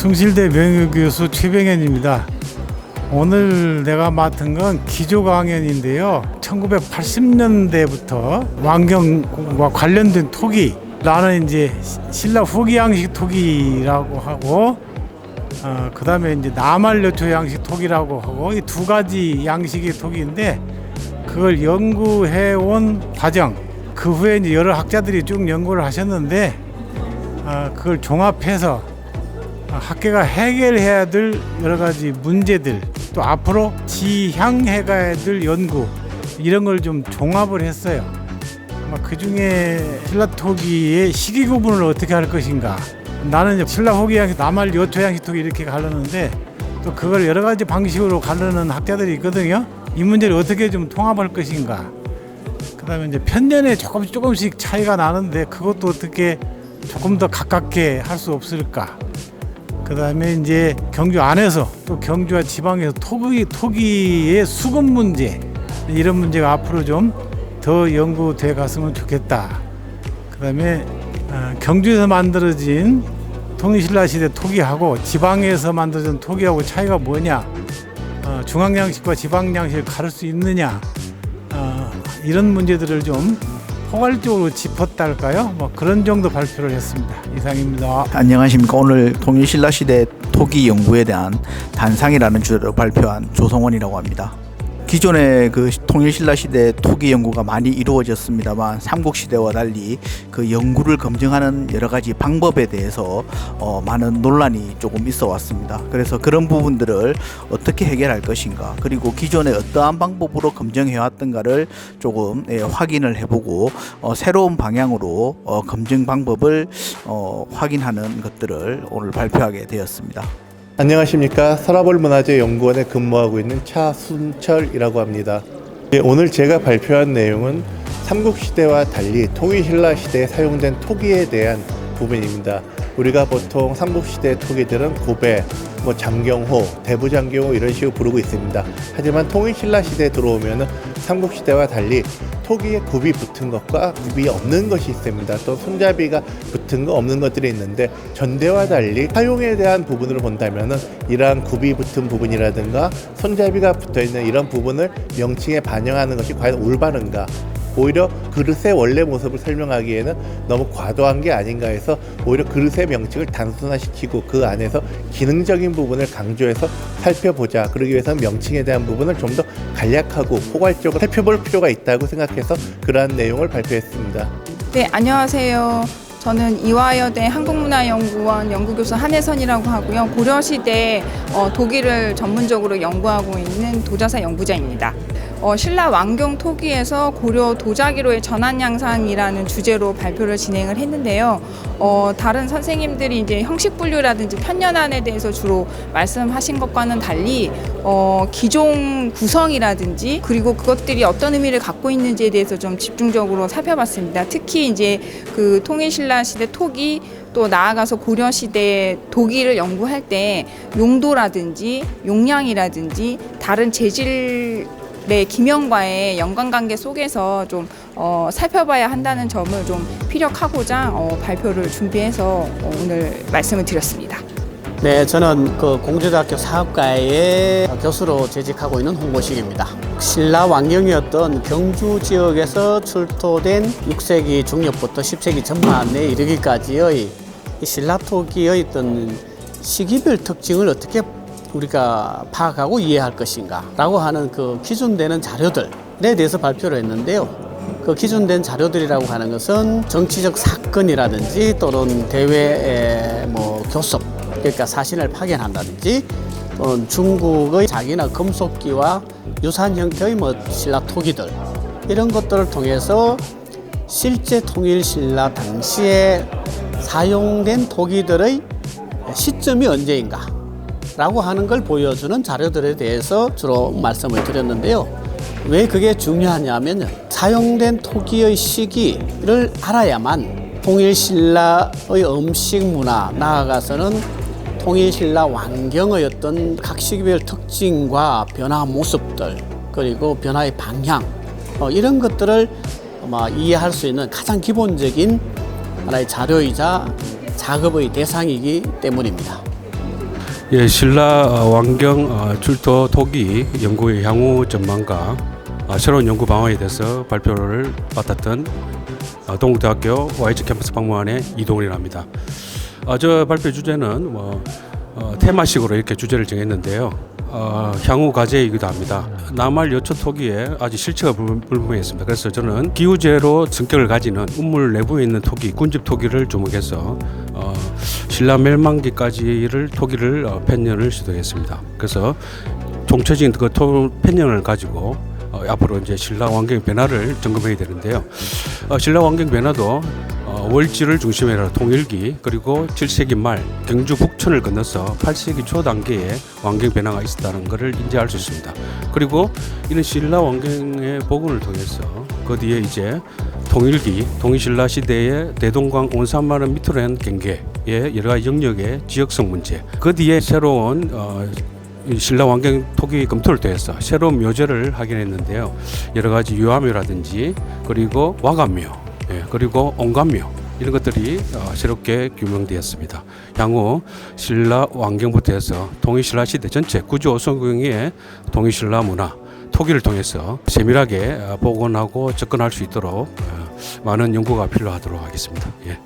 숭실대 명예교수 최병현입니다. 오늘 내가 맡은 건 기조강연인데요. 1980년대부터 왕경과 관련된 토기, 나는 이제 신라 후기 양식 토기라고 하고, 그 다음에 이제 남한여초 양식 토기라고 하고, 이 두 가지 양식의 토기인데, 그걸 연구해온 과정, 그 후에 이제 여러 학자들이 쭉 연구를 하셨는데, 그걸 종합해서 학계가 해결해야 될 여러 가지 문제들, 또 앞으로 지향해 가야 될 연구, 이런 걸 좀 종합을 했어요. 그 중에 신라 토기의 시기 구분을 어떻게 할 것인가. 나는 이제 신라 후기 양식, 남한 여초 양식 토기 이렇게 가르는데, 또 그걸 여러 가지 방식으로 가르는 학자들이 있거든요. 이 문제를 어떻게 좀 통합할 것인가. 그다음에 이제 편년에 조금씩 차이가 나는데, 그것도 어떻게 조금 더 가깝게 할 수 없을까. 그다음에 이제 경주 안에서 또 경주와 지방에서 토기의 수급 문제, 이런 문제가 앞으로 좀 더 연구돼 갔으면 좋겠다. 그다음에 경주에서 만들어진 통일신라 시대 토기하고 지방에서 만들어진 토기하고 차이가 뭐냐, 중앙 양식과 지방 양식을 가를 수 있느냐, 이런 문제들을 좀 포괄적으로 짚었다 할까요? 그런 정도 발표를 했습니다. 이상입니다. 안녕하십니까. 오늘 통일신라시대 토기 연구에 대한 단상이라는 주제로 발표한 조성원이라고 합니다. 기존의 그 통일신라시대 토기 연구가 많이 이루어졌습니다만, 삼국시대와 달리 그 연구를 검증하는 여러 가지 방법에 대해서 많은 논란이 조금 있어 왔습니다. 그래서 그런 부분들을 어떻게 해결할 것인가, 그리고 기존에 어떠한 방법으로 검증해 왔던가를 조금 확인을 해보고 새로운 방향으로 검증 방법을 확인하는 것들을 오늘 발표하게 되었습니다. 안녕하십니까. 서라벌문화재연구원에 근무하고 있는 차순철이라고 합니다. 오늘 제가 발표한 내용은 삼국시대와 달리 통일신라시대에 사용된 토기에 대한 부분입니다. 우리가 보통 삼국시대 토기들은 고배, 장경호, 대부장경호 이런 식으로 부르고 있습니다. 하지만 통일신라시대에 들어오면 삼국시대와 달리 토기에 굽이 붙은 것과 굽이 없는 것이 있습니다. 또 손잡이가 붙은 거 없는 것들이 있는데, 전대와 달리 사용에 대한 부분을 본다면 이러한 굽이 붙은 부분이라든가 손잡이가 붙어있는 이런 부분을 명칭에 반영하는 것이 과연 올바른가, 오히려 그릇의 원래 모습을 설명하기에는 너무 과도한 게 아닌가 해서 오히려 그릇의 명칭을 단순화시키고 그 안에서 기능적인 부분을 강조해서 살펴보자. 그러기 위해서는 명칭에 대한 부분을 좀 더 간략하고 포괄적으로 살펴볼 필요가 있다고 생각해서 그러한 내용을 발표했습니다. 네, 안녕하세요. 저는 이화여대 한국문화연구원 연구교수 한혜선이라고 하고요. 고려시대 도기를 전문적으로 연구하고 있는 도자사 연구자입니다. 신라 왕경 토기에서 고려 도자기로의 전환 양상이라는 주제로 발표를 진행을 했는데요. 다른 선생님들이 이제 형식 분류라든지 편년안에 대해서 주로 말씀하신 것과는 달리 기종 구성이라든지, 그리고 그것들이 어떤 의미를 갖고 있는지에 대해서 좀 집중적으로 살펴봤습니다. 특히 이제 그 통일신라 시대 토기, 또 나아가서 고려시대 도기를 연구할 때 용도라든지 용량이라든지 다른 재질의 기명과의 연관관계 속에서 좀 살펴봐야 한다는 점을 좀 피력하고자 발표를 준비해서 오늘 말씀을 드렸습니다. 네, 저는 그 공주대학교 사업과의 교수로 재직하고 있는 홍보식입니다. 신라 왕경이었던 경주 지역에서 출토된 6세기 중엽부터 10세기 전반에 이르기까지의 이 신라 토기의 어떤 시기별 특징을 어떻게 우리가 파악하고 이해할 것인가 라고 하는 그 기준되는 자료들에 대해서 발표를 했는데요. 그 기준된 자료들이라고 하는 것은 정치적 사건이라든지 또는 대외의 교섭, 그러니까 사신을 파견한다든지, 또는 중국의 자기나 금속기와 유사한 형태의 신라 토기들, 이런 것들을 통해서 실제 통일신라 당시에 사용된 토기들의 시점이 언제인가 라고 하는 걸 보여주는 자료들에 대해서 주로 말씀을 드렸는데요. 왜 그게 중요하냐면, 사용된 토기의 시기를 알아야만 통일신라의 음식 문화, 나아가서는 통일신라 왕경의 어떤 각 시기별 특징과 변화 모습들, 그리고 변화의 방향, 이런 것들을 이해할 수 있는 가장 기본적인 하나의 자료이자 작업의 대상이기 때문입니다. 예, 신라 왕경 출토 토기 연구의 향후 전망과 새로운 연구 방안에 대해서 발표를 맡았던 동국대학교 YH 캠퍼스 박물관의 이동훈이랍니다. 저 발표 주제는 테마식으로 이렇게 주제를 정했는데요. 향후 과제이기도 합니다. 남할 여초 토기에 아직 실체가 불분명했습니다. 그래서 저는 기후재로 성격을 가지는 우물 내부에 있는 토기, 군집 토기를 주목해서 신라 멸망기까지를 토기를 펜년을 시도했습니다. 그래서 총체적인 그 펜년을 가지고 앞으로 이제 신라 왕경 변화를 점검해야 되는데요. 신라 왕경 변화도 월지를 중심으로 해서 통일기 그리고 7세기 말 경주 북촌을 건너서 8세기 초 단계에 왕경 변화가 있었다는 것을 인지할 수 있습니다. 그리고 이런 신라 왕경의 복원을 통해서 그 뒤에 이제 통일기 동일신라 시대의 대동강 온 3만 미터로 한 경계의 여러 가지 영역의 지역성 문제 그 뒤에 새로운 신라 왕경 토기 검토를 통해서 새로운 묘제를 확인했는데요. 여러 가지 유화묘라든지 그리고 와감묘 그리고 온감묘 이런 것들이 새롭게 규명되었습니다. 향후 신라 왕경부터 해서 동일신라 시대 전체 구조 오성경의 동일신라 문화 토기를 통해서 세밀하게 복원하고 접근할 수 있도록 많은 연구가 필요하도록 하겠습니다. 예.